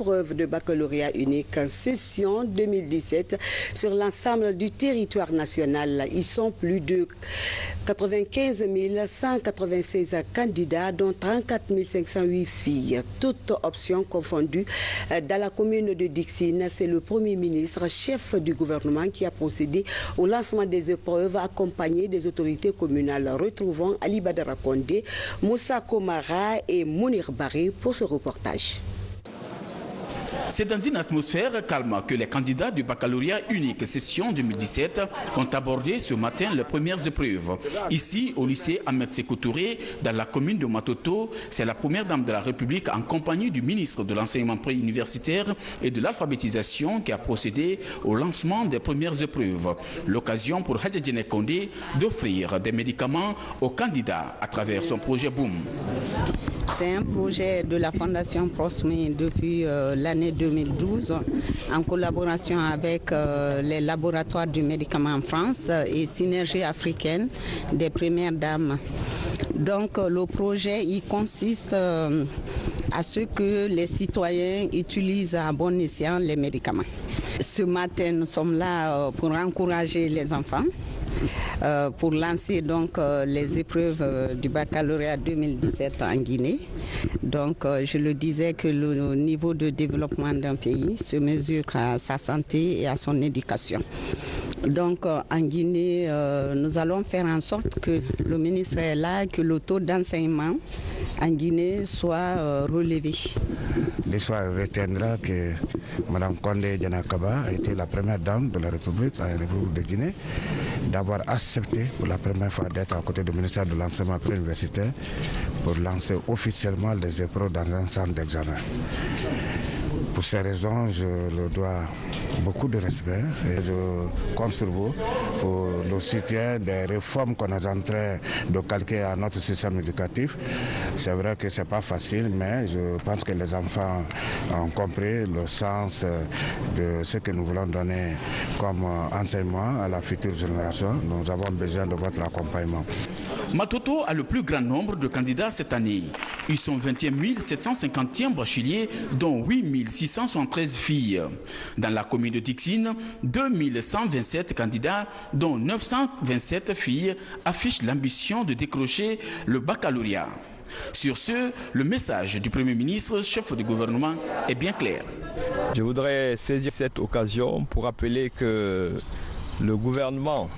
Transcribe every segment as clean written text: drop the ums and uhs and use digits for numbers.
épreuves de baccalauréat unique session 2017 sur l'ensemble du territoire national. Ils sont plus de 95 196 candidats, dont 34 508 filles, toutes options confondues. Dans la commune de Dixine, c'est le Premier ministre, chef du gouvernement, qui a procédé au lancement des épreuves accompagné des autorités communales. Retrouvons Ali Badara Kondé, Moussa Komara et Mounir Barry pour ce reportage. C'est dans une atmosphère calme que les candidats du baccalauréat unique session 2017 ont abordé ce matin les premières épreuves. Ici, au lycée Ahmed Sékou Touré, dans la commune de Matoto, c'est la première dame de la République en compagnie du ministre de l'enseignement préuniversitaire et de l'alphabétisation qui a procédé au lancement des premières épreuves. L'occasion pour Hadjadjene Kondé d'offrir des médicaments aux candidats à travers son projet Boom. C'est un projet de la Fondation Prosme depuis l'année 2012 en collaboration avec les laboratoires du médicament en France et Synergie africaine des premières dames. Donc le projet il consiste à ce que les citoyens utilisent à bon escient les médicaments. Ce matin, nous sommes là pour encourager les enfants. Pour lancer donc les épreuves du baccalauréat 2017 en Guinée. Donc je le disais que le niveau de développement d'un pays se mesure à sa santé et à son éducation. Donc en Guinée, nous allons faire en sorte que le ministre est là, que le taux d'enseignement en Guinée soit relevé. L'histoire retiendra que Mme Kondé Djanakaba a été la première dame de la République de Guinée d'avoir accepté pour la première fois d'être à côté du ministère de l'enseignement préuniversitaire pour lancer officiellement les épreuves dans un centre d'examen. Pour ces raisons, je leur dois beaucoup de respect et je compte sur vous pour le soutien des réformes qu'on est en train de calquer à notre système éducatif. C'est vrai que ce n'est pas facile, mais je pense que les enfants ont compris le sens de ce que nous voulons donner comme enseignement à la future génération. Nous avons besoin de votre accompagnement. Matoto a le plus grand nombre de candidats cette année. Ils sont 21 750 bacheliers, dont 8 673 filles. Dans la commune de Dixine, 2 127 candidats, dont 927 filles, affichent l'ambition de décrocher le baccalauréat. Sur ce, le message du Premier ministre, chef du gouvernement, est bien clair. Je voudrais saisir cette occasion pour rappeler que le gouvernement,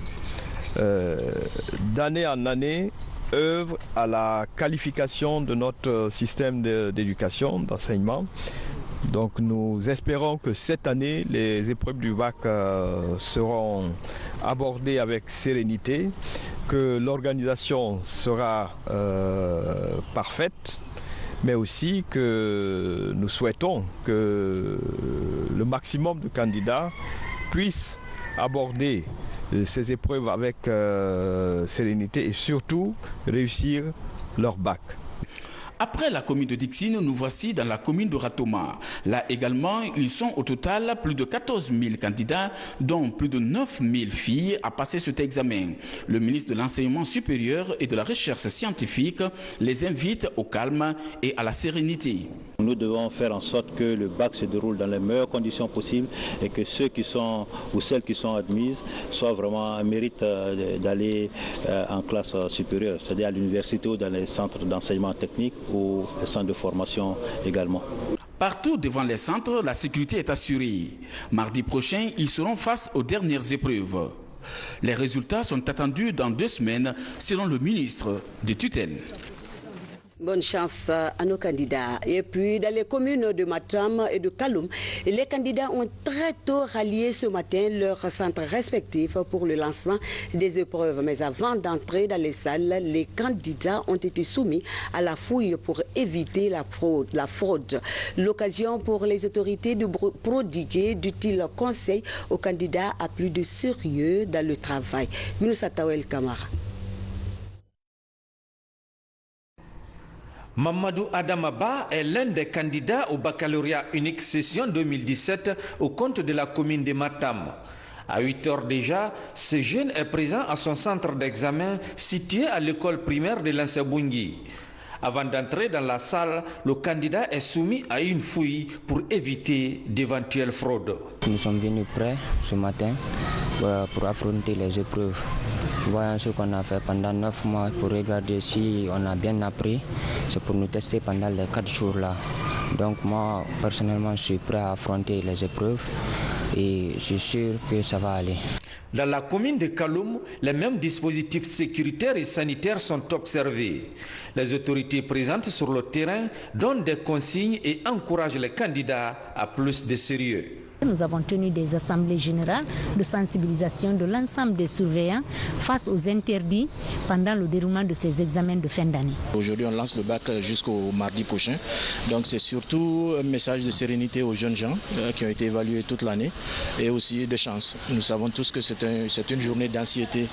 d'année en année, œuvre à la qualification de notre système d'éducation, d'enseignement. Donc nous espérons que cette année, les épreuves du bac seront abordées avec sérénité, que l'organisation sera parfaite, mais aussi que nous souhaitons que le maximum de candidats puissent aborder ces épreuves avec sérénité et surtout réussir leur bac. Après la commune de Dixine, nous voici dans la commune de Ratoma. Là également, ils sont au total plus de 14 000 candidats, dont plus de 9 000 filles à passer cet examen. Le ministre de l'Enseignement supérieur et de la Recherche scientifique les invite au calme et à la sérénité. Nous devons faire en sorte que le bac se déroule dans les meilleures conditions possibles et que ceux qui sont ou celles qui sont admises soient vraiment méritent d'aller en classe supérieure, c'est-à-dire à l'université ou dans les centres d'enseignement technique ou les centres de formation également. Partout devant les centres, la sécurité est assurée. Mardi prochain, ils seront face aux dernières épreuves. Les résultats sont attendus dans 2 semaines, selon le ministre de tutelle. Bonne chance à nos candidats. Et puis, dans les communes de Matam et de Kaloum, les candidats ont très tôt rallié ce matin leurs centres respectifs pour le lancement des épreuves. Mais avant d'entrer dans les salles, les candidats ont été soumis à la fouille pour éviter la fraude. L'occasion pour les autorités de prodiguer d'utiles conseils aux candidats à plus de sérieux dans le travail. Moussa Tawel Kamara. Mamadou Adamaba est l'un des candidats au baccalauréat unique session 2017 au compte de la commune de Matam. À 8 heures déjà, ce jeune est présent à son centre d'examen situé à l'école primaire de l'Ansabungi. Avant d'entrer dans la salle, le candidat est soumis à une fouille pour éviter d'éventuelles fraudes. Nous sommes venus prêts ce matin pour affronter les épreuves. Voyons ce qu'on a fait pendant 9 mois pour regarder si on a bien appris. C'est pour nous tester pendant les 4 jours là. Donc moi, personnellement, je suis prêt à affronter les épreuves et je suis sûr que ça va aller. Dans la commune de Kaloum, les mêmes dispositifs sécuritaires et sanitaires sont observés. Les autorités présentes sur le terrain donnent des consignes et encouragent les candidats à plus de sérieux. Nous avons tenu des assemblées générales de sensibilisation de l'ensemble des surveillants face aux interdits pendant le déroulement de ces examens de fin d'année. Aujourd'hui, on lance le bac jusqu'au mardi prochain. Donc c'est surtout un message de sérénité aux jeunes gens qui ont été évalués toute l'année et aussi de chance. Nous savons tous que c'est une journée d'anxiété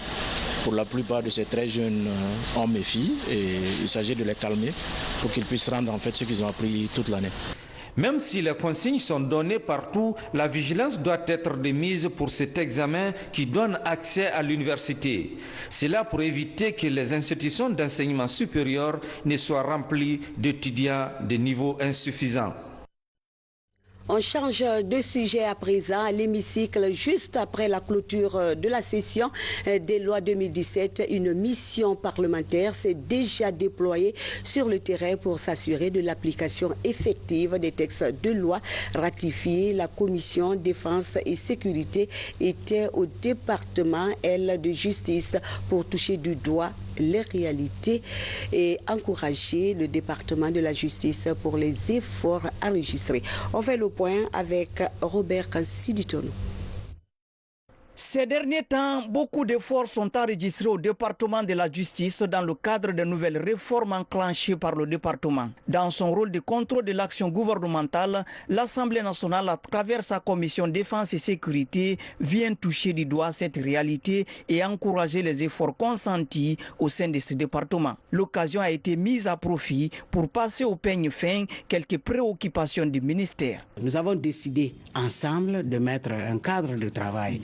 pour la plupart de ces très jeunes hommes et filles et il s'agit de les calmer pour qu'ils puissent rendre en fait ce qu'ils ont appris toute l'année. Même si les consignes sont données partout, la vigilance doit être de mise pour cet examen qui donne accès à l'université. C'est là pour éviter que les institutions d'enseignement supérieur ne soient remplies d'étudiants de niveau insuffisant. On change de sujet à présent à l'hémicycle. Juste après la clôture de la session des lois 2017, une mission parlementaire s'est déjà déployée sur le terrain pour s'assurer de l'application effective des textes de loi ratifiés. La commission défense et sécurité était au département, de justice pour toucher du doigt les réalités et encourager le département de la justice pour les efforts enregistrés. On fait le point avec Robert Siditono. Ces derniers temps, beaucoup d'efforts sont enregistrés au département de la justice dans le cadre de nouvelles réformes enclenchées par le département. Dans son rôle de contrôle de l'action gouvernementale, l'Assemblée nationale, à travers sa commission défense et sécurité, vient toucher du doigt cette réalité et encourager les efforts consentis au sein de ce département. L'occasion a été mise à profit pour passer au peigne fin quelques préoccupations du ministère. Nous avons décidé ensemble de mettre un cadre de travail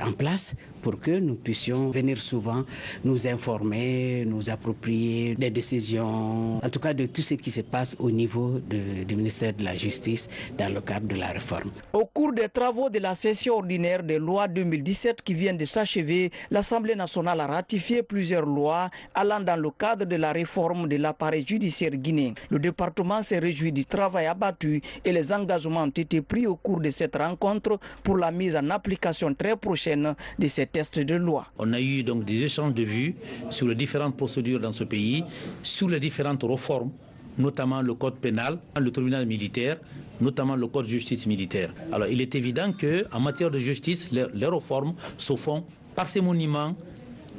en place pour que nous puissions venir souvent nous informer, nous approprier des décisions, en tout cas de tout ce qui se passe au niveau du ministère de la Justice dans le cadre de la réforme. Au cours des travaux de la session ordinaire des lois 2017 qui viennent de s'achever, l'Assemblée nationale a ratifié plusieurs lois allant dans le cadre de la réforme de l'appareil judiciaire guinéen. Le département s'est réjoui du travail abattu et les engagements ont été pris au cours de cette rencontre pour la mise en application très prochaine de ces textes de loi. On a eu donc des échanges de vues sur les différentes procédures dans ce pays, sur les différentes réformes, notamment le code pénal, le tribunal militaire, notamment le code de justice militaire. Alors il est évident qu'en matière de justice, les réformes se font parcimonieusement,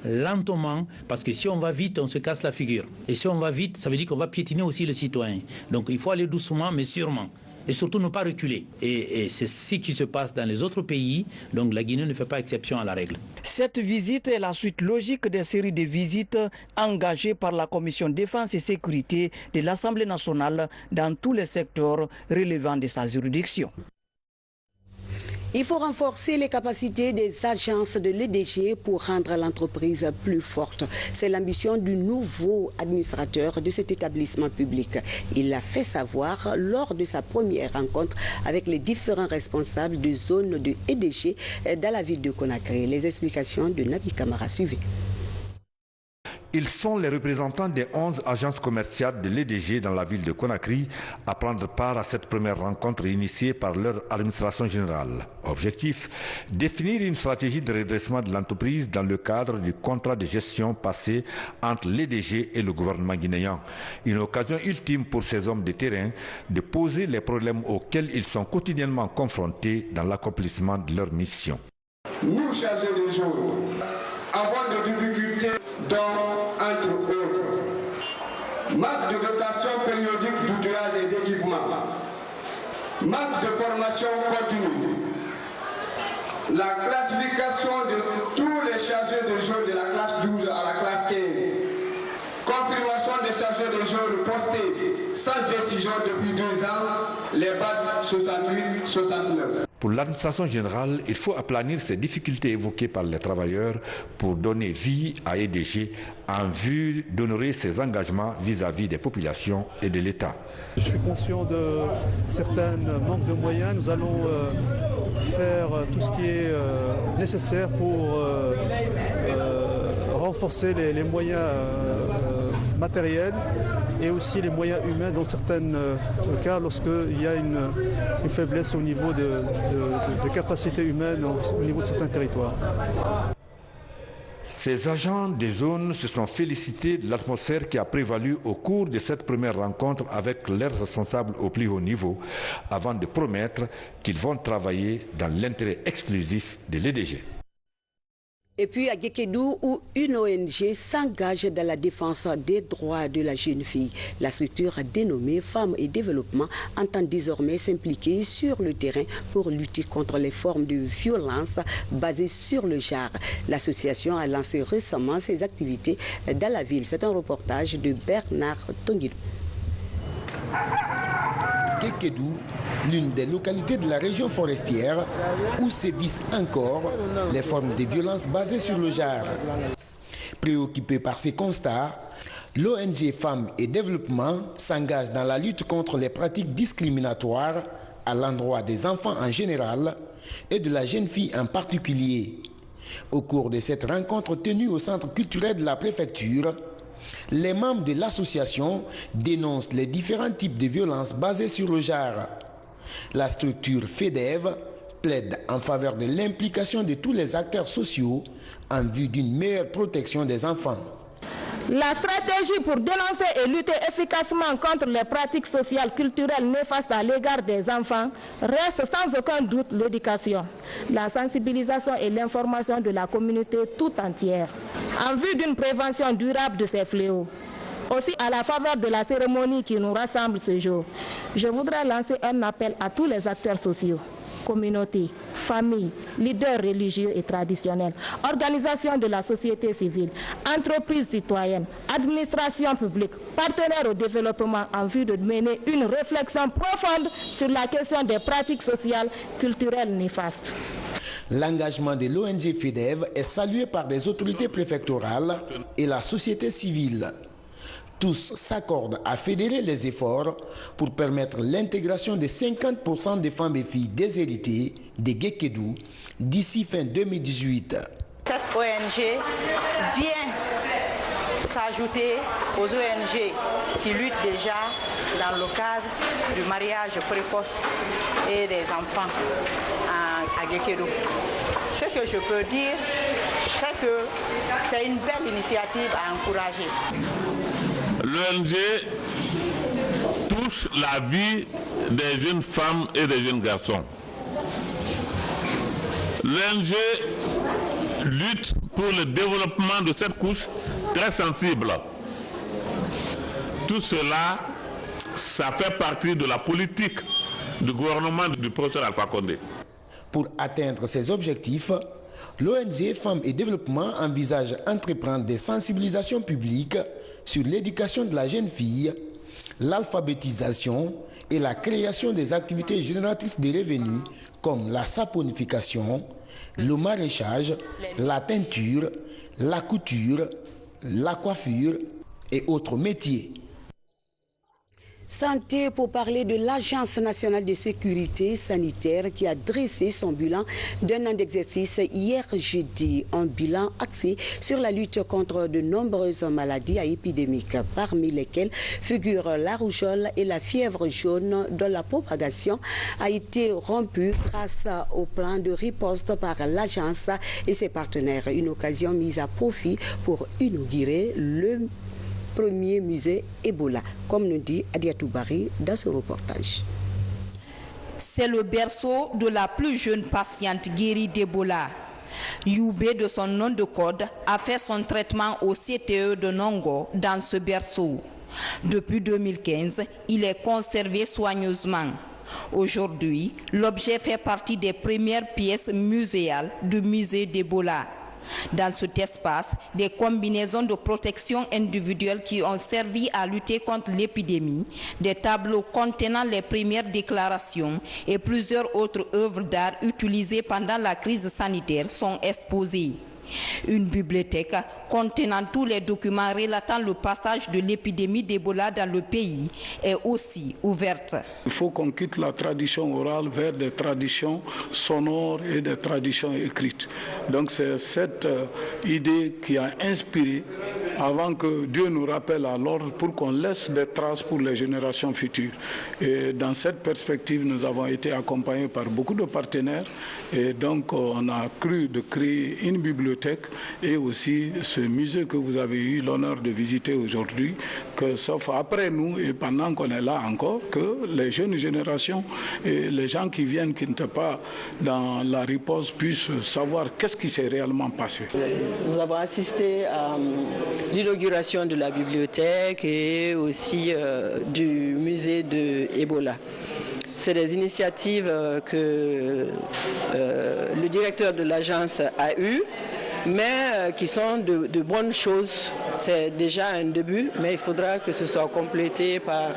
lentement, parce que si on va vite, on se casse la figure. Et si on va vite, ça veut dire qu'on va piétiner aussi le citoyen. Donc il faut aller doucement, mais sûrement. Et surtout ne pas reculer. Et c'est ce qui se passe dans les autres pays, donc la Guinée ne fait pas exception à la règle. Cette visite est la suite logique des séries de visites engagées par la Commission défense et sécurité de l'Assemblée nationale dans tous les secteurs relevant de sa juridiction. Il faut renforcer les capacités des agences de l'EDG pour rendre l'entreprise plus forte. C'est l'ambition du nouveau administrateur de cet établissement public. Il l'a fait savoir lors de sa première rencontre avec les différents responsables de zones de EDG dans la ville de Conakry. Les explications de Nabi Kamara, suivez. Ils sont les représentants des 11 agences commerciales de l'EDG dans la ville de Conakry à prendre part à cette première rencontre initiée par leur administration générale. Objectif, définir une stratégie de redressement de l'entreprise dans le cadre du contrat de gestion passé entre l'EDG et le gouvernement guinéen. Une occasion ultime pour ces hommes de terrain de poser les problèmes auxquels ils sont quotidiennement confrontés dans l'accomplissement de leur mission. Nous, chargés de jour, avons des difficultés dont, entre autres, manque de dotation périodique d'outillage et d'équipement, manque de formation continue, la classification de tous les chargés de jour de la classe 12 à la classe 15, confirmation des les chargeurs de jaunes postés sans décision depuis 2 ans, les badges 68-69. Pour l'administration générale, il faut aplanir ces difficultés évoquées par les travailleurs pour donner vie à EDG en vue d'honorer ses engagements vis-à-vis des populations et de l'État. Je suis conscient de certains manques de moyens. Nous allons faire tout ce qui est nécessaire pour renforcer les moyens matériels et aussi les moyens humains dans certains cas lorsqu'il y a une faiblesse au niveau de capacité humaine au niveau de certains territoires. Ces agents des zones se sont félicités de l'atmosphère qui a prévalu au cours de cette première rencontre avec leurs responsables au plus haut niveau, avant de promettre qu'ils vont travailler dans l'intérêt exclusif de l'EDG. Et puis à Guékédou, où une ONG s'engage dans la défense des droits de la jeune fille. La structure dénommée Femmes et Développement entend désormais s'impliquer sur le terrain pour lutter contre les formes de violence basées sur le genre. L'association a lancé récemment ses activités dans la ville. C'est un reportage de Bernard Tonguilou. Guékédou, l'une des localités de la région forestière où sévissent encore les formes de violence basées sur le genre. Préoccupée par ces constats, l'ONG Femmes et Développement s'engage dans la lutte contre les pratiques discriminatoires à l'endroit des enfants en général et de la jeune fille en particulier. Au cours de cette rencontre tenue au centre culturel de la préfecture, les membres de l'association dénoncent les différents types de violences basées sur le genre. La structure FEDEV plaide en faveur de l'implication de tous les acteurs sociaux en vue d'une meilleure protection des enfants. La stratégie pour dénoncer et lutter efficacement contre les pratiques sociales culturelles néfastes à l'égard des enfants reste sans aucun doute l'éducation, la sensibilisation et l'information de la communauté tout entière, en vue d'une prévention durable de ces fléaux. Aussi, à la faveur de la cérémonie qui nous rassemble ce jour, je voudrais lancer un appel à tous les acteurs sociaux, communautés, familles, leaders religieux et traditionnels, organisations de la société civile, entreprises citoyennes, administrations publiques, partenaires au développement en vue de mener une réflexion profonde sur la question des pratiques sociales culturelles néfastes. L'engagement de l'ONG FEDEV est salué par des autorités préfectorales et la société civile. Tous s'accordent à fédérer les efforts pour permettre l'intégration de 50% des femmes et filles déshéritées de Guékédou d'ici fin 2018. Cette ONG vient s'ajouter aux ONG qui luttent déjà dans le cadre du mariage précoce et des enfants à Guékédou. Ce que je peux dire, c'est que c'est une belle initiative à encourager. L'ONG touche la vie des jeunes femmes et des jeunes garçons. L'ONG lutte pour le développement de cette couche très sensible. Tout cela, ça fait partie de la politique du gouvernement du professeur Alpha Condé. Pour atteindre ces objectifs, l'ONG Femmes et Développement envisage d'entreprendre des sensibilisations publiques sur l'éducation de la jeune fille, l'alphabétisation et la création des activités génératrices de revenus comme la saponification, le maraîchage, la teinture, la couture, la coiffure et autres métiers. Santé pour parler de l'Agence nationale de sécurité sanitaire qui a dressé son bilan d'un an d'exercice hier jeudi. Un bilan axé sur la lutte contre de nombreuses maladies à épidémiques, parmi lesquelles figurent la rougeole et la fièvre jaune, dont la propagation a été rompue grâce au plan de riposte par l'agence et ses partenaires. Une occasion mise à profit pour inaugurer le premier musée Ebola, comme nous dit Adiatou Bari dans ce reportage. C'est le berceau de la plus jeune patiente guérie d'Ebola. Youbé, de son nom de code, a fait son traitement au CTE de Nongo dans ce berceau. Depuis 2015, il est conservé soigneusement. Aujourd'hui, l'objet fait partie des premières pièces muséales du musée d'Ebola. Dans cet espace, des combinaisons de protection individuelle qui ont servi à lutter contre l'épidémie, des tableaux contenant les premières déclarations et plusieurs autres œuvres d'art utilisées pendant la crise sanitaire sont exposées. Une bibliothèque contenant tous les documents relatant le passage de l'épidémie d'Ebola dans le pays est aussi ouverte. Il faut qu'on quitte la tradition orale vers des traditions sonores et des traditions écrites. Donc c'est cette idée qui a inspiré avant que Dieu nous rappelle à l'ordre pour qu'on laisse des traces pour les générations futures. Et dans cette perspective, nous avons été accompagnés par beaucoup de partenaires et donc on a cru de créer une bibliothèque et aussi ce musée que vous avez eu l'honneur de visiter aujourd'hui, que sauf après nous et pendant qu'on est là encore, que les jeunes générations et les gens qui viennent, qui n'étaient pas dans la riposte, puissent savoir qu'est-ce qui s'est réellement passé. Nous avons assisté à l'inauguration de la bibliothèque et aussi du musée de Ebola. C'est des initiatives que le directeur de l'agence a eues, mais qui sont de bonnes choses. C'est déjà un début, mais il faudra que ce soit complété par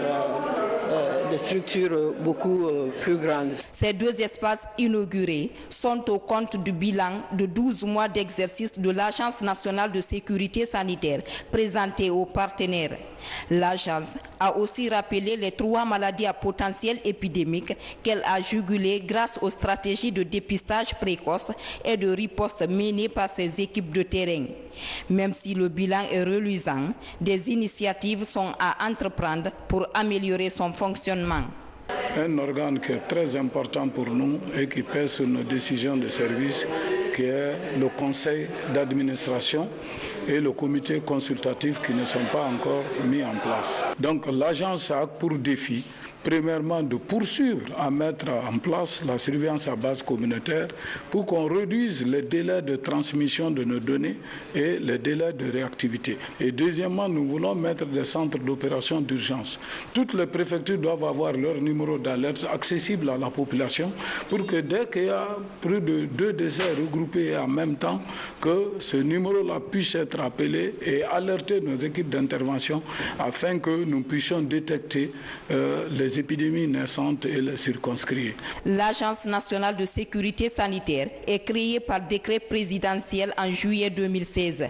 des structures beaucoup plus grandes. Ces deux espaces inaugurés sont au compte du bilan de 12 mois d'exercice de l'Agence nationale de sécurité sanitaire présenté aux partenaires. L'agence a aussi rappelé les 3 maladies à potentiel épidémique qu'elle a jugulées grâce aux stratégies de dépistage précoce et de riposte menées par ses équipes de terrain. Même si le bilan est reluisant, des initiatives sont à entreprendre pour améliorer son fonctionnement. Un organe qui est très important pour nous et qui pèse sur nos décisions de service, qui est le conseil d'administration et le comité consultatif qui ne sont pas encore mis en place. Donc l'agence a pour défi, premièrement, de poursuivre à mettre en place la surveillance à base communautaire pour qu'on réduise les délais de transmission de nos données et les délais de réactivité. Et deuxièmement, nous voulons mettre des centres d'opération d'urgence. Toutes les préfectures doivent avoir leur numéro d'alerte accessible à la population pour que dès qu'il y a plus de 2 décès regroupés en même temps, que ce numéro-là puisse être appelé et alerter nos équipes d'intervention afin que nous puissions détecter les épidémies naissantes et les circonscrire. L'Agence nationale de sécurité sanitaire est créée par décret présidentiel en juillet 2016.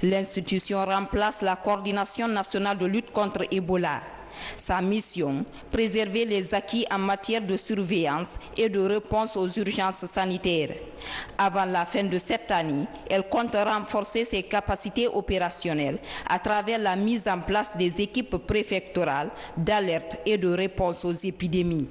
L'institution remplace la coordination nationale de lutte contre Ebola. Sa mission, préserver les acquis en matière de surveillance et de réponse aux urgences sanitaires. Avant la fin de cette année, elle compte renforcer ses capacités opérationnelles à travers la mise en place des équipes préfectorales d'alerte et de réponse aux épidémies.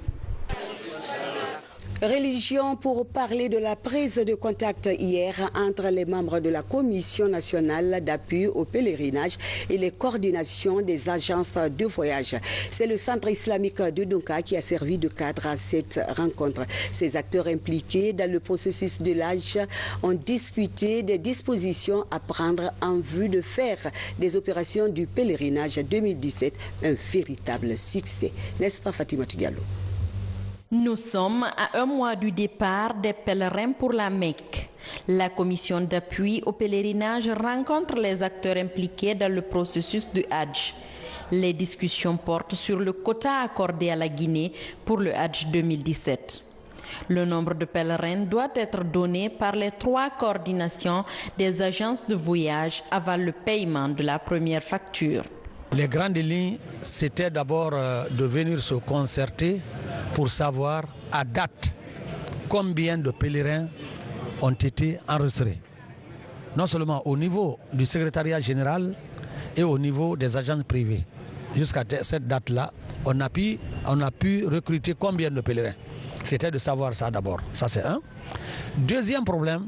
Religion pour parler de la prise de contact hier entre les membres de la Commission nationale d'appui au pèlerinage et les coordinations des agences de voyage. C'est le centre islamique de Donka qui a servi de cadre à cette rencontre. Ces acteurs impliqués dans le processus de l'Hajj ont discuté des dispositions à prendre en vue de faire des opérations du pèlerinage 2017 un véritable succès. N'est-ce pas Fatima Diallo? Nous sommes à 1 mois du départ des pèlerins pour la Mecque. La commission d'appui au pèlerinage rencontre les acteurs impliqués dans le processus du Hajj. Les discussions portent sur le quota accordé à la Guinée pour le Hajj 2017. Le nombre de pèlerins doit être donné par les 3 coordinations des agences de voyage avant le paiement de la première facture. Les grandes lignes, c'était d'abord de venir se concerter pour savoir à date combien de pèlerins ont été enregistrés. Non seulement au niveau du secrétariat général et au niveau des agences privées. Jusqu'à cette date-là, on a pu recruter combien de pèlerins. C'était de savoir ça d'abord. Ça c'est un. Deuxième problème,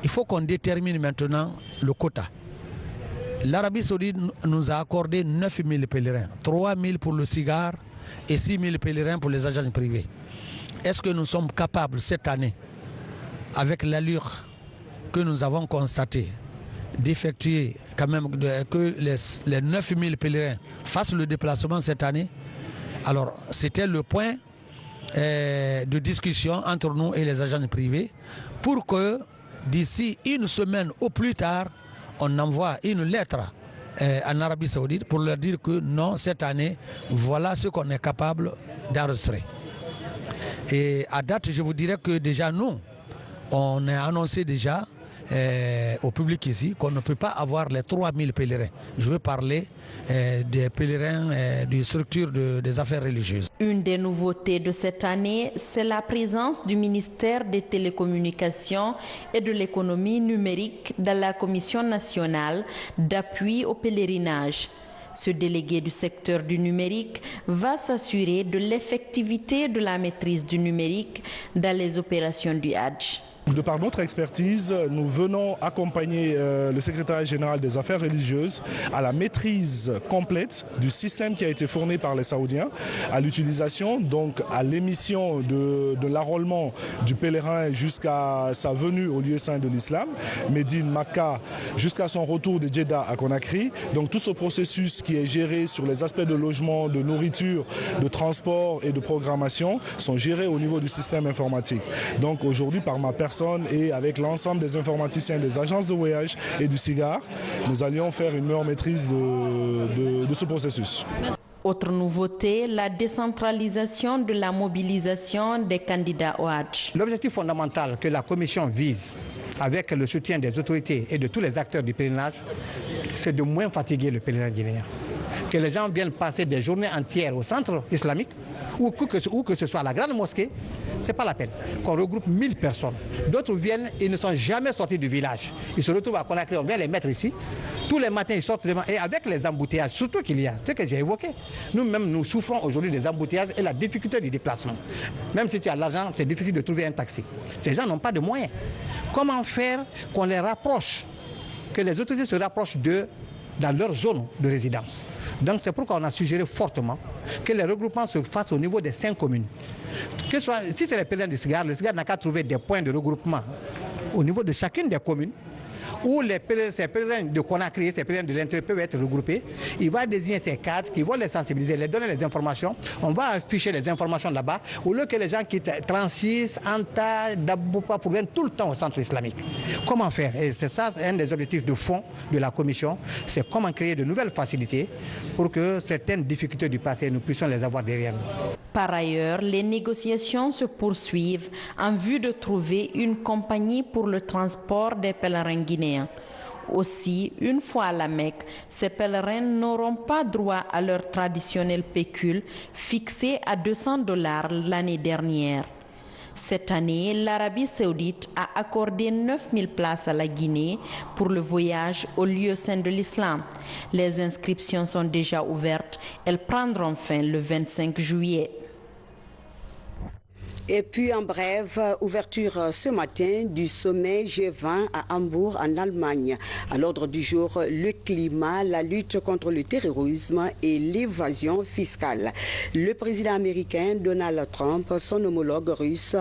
il faut qu'on détermine maintenant le quota. L'Arabie Saoudite nous a accordé 9 000 pèlerins, 3 000 pour le cigare et 6 000 pèlerins pour les agences privées. Est-ce que nous sommes capables cette année, avec l'allure que nous avons constatée, d'effectuer quand même que les 9 000 pèlerins fassent le déplacement cette année? Alors, c'était le point de discussion entre nous et les agences privées pour que d'ici une semaine au plus tard, on envoie une lettre en Arabie Saoudite pour leur dire que non, cette année, voilà ce qu'on est capable d'enregistrer. Et à date, je vous dirais que déjà nous, on a annoncé déjà au public ici qu'on ne peut pas avoir les 3000 pèlerins. Je veux parler des pèlerins des structures des affaires religieuses. Une des nouveautés de cette année, c'est la présence du ministère des Télécommunications et de l'économie numérique dans la Commission nationale d'appui au pèlerinage. Ce délégué du secteur du numérique va s'assurer de l'effectivité de la maîtrise du numérique dans les opérations du Hajj. De par notre expertise, nous venons accompagner le secrétariat général des affaires religieuses à la maîtrise complète du système qui a été fourni par les Saoudiens, à l'utilisation, donc à l'émission de l'enrôlement du pèlerin jusqu'à sa venue au lieu saint de l'islam, Médine, Makka, jusqu'à son retour de Jeddah à Conakry. Donc tout ce processus qui est géré sur les aspects de logement, de nourriture, de transport et de programmation sont gérés au niveau du système informatique. Donc aujourd'hui, par ma personne et avec l'ensemble des informaticiens des agences de voyage et du SIGAR, nous allions faire une meilleure maîtrise de ce processus. Autre nouveauté, la décentralisation de la mobilisation des candidats au Hajj. L'objectif fondamental que la Commission vise avec le soutien des autorités et de tous les acteurs du pèlerinage, c'est de moins fatiguer le pèlerin guinéen. Que les gens viennent passer des journées entières au centre islamique ou que ce soit à la grande mosquée, ce n'est pas la peine. Qu'on regroupe 1000 personnes. D'autres viennent, ils ne sont jamais sortis du village. Ils se retrouvent à Conakry, on vient les mettre ici. Tous les matins, ils sortent et avec les embouteillages, surtout qu'il y a, ce que j'ai évoqué. Nous-mêmes, nous souffrons aujourd'hui des embouteillages et la difficulté du déplacement. Même si tu as l'argent, c'est difficile de trouver un taxi. Ces gens n'ont pas de moyens. Comment faire qu'on les rapproche, que les autorités se rapprochent d'eux dans leur zone de résidence? Donc c'est pourquoi on a suggéré fortement que les regroupements se fassent au niveau des 5 communes. Que soit, si c'est les pèlerins du SIGAR, le SIGAR n'a qu'à trouver des points de regroupement au niveau de chacune des communes où ces pèlerins de Conakry, ces pèlerins de l'intérieur peuvent être regroupés. Il va désigner ces cadres qui vont les sensibiliser, les donner les informations. On va afficher les informations là-bas, au lieu que les gens quittent 36, Anta, Daboupa pour venir tout le temps au centre islamique. Comment faire? Et c'est ça, un des objectifs de fond de la Commission, c'est comment créer de nouvelles facilités pour que certaines difficultés du passé, nous puissions les avoir derrière nous. Par ailleurs, les négociations se poursuivent en vue de trouver une compagnie pour le transport des pèlerins guinéens. Aussi, une fois à la Mecque, ces pèlerins n'auront pas droit à leur traditionnel pécule fixé à $200 l'année dernière. Cette année, l'Arabie Saoudite a accordé 9000 places à la Guinée pour le voyage au lieu saint de l'islam. Les inscriptions sont déjà ouvertes. Elles prendront fin le 25 juillet. Et puis en bref, ouverture ce matin du sommet G20 à Hambourg en Allemagne. À l'ordre du jour, le climat, la lutte contre le terrorisme et l'évasion fiscale. Le président américain Donald Trump, son homologue russe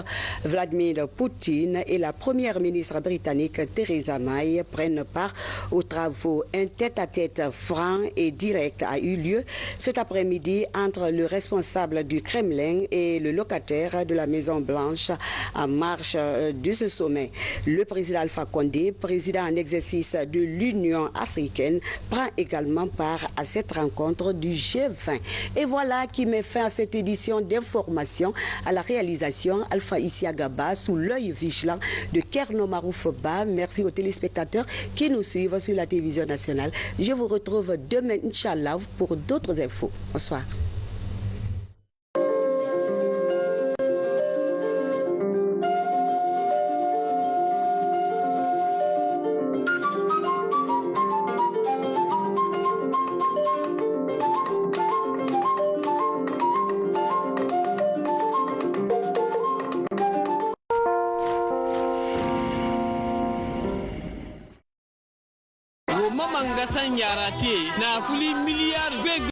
Vladimir Poutine et la première ministre britannique Theresa May prennent part aux travaux. Un tête-à-tête franc et direct a eu lieu cet après-midi entre le responsable du Kremlin et le locataire de la Maison-Blanche en marge de ce sommet. Le président Alpha Condé, président en exercice de l'Union africaine, prend également part à cette rencontre du G20. Et voilà qui met fin à cette édition d'information. À la réalisation, Alpha Issiagaba, sous l'œil vigilant de Kerno Maroufba. Merci aux téléspectateurs qui nous suivent sur la télévision nationale. Je vous retrouve demain, Inch'Allah, pour d'autres infos. Bonsoir. na kuli miliyar be